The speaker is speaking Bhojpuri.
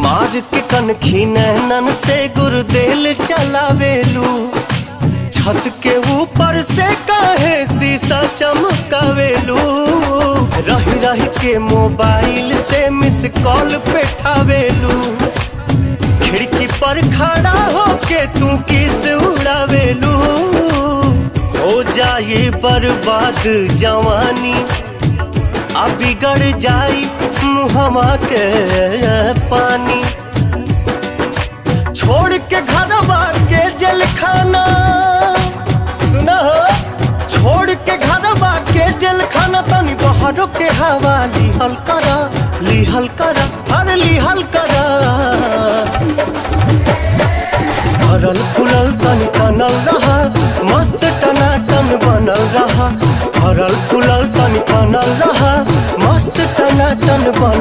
मार के कनखी नैनन से गुरुदेल चलावेलू, छत के ऊपर से काहे शीशा चमकावेलू। रही रही के मोबाइल से मिस कॉल पे ठावेलू, खिड़की पर खड़ा होके तू किस उड़ावेलू। हो जाए बर्बाद जवानी, आ बिगड़ जाई मुहवा के पानी। छोड़ के घरवा के जेल खाना, सुना हो, छोड़ के घरवा के जेल खाना, तनी बहरों के हवा लिहल करा, लिहल करा, हर लिहल करा। भरल फुलल तनी तनल रहा, मस्त टनाटन बनल रहा। भरल फुलल तनी तनल रहा, मस्त टनाटन बनल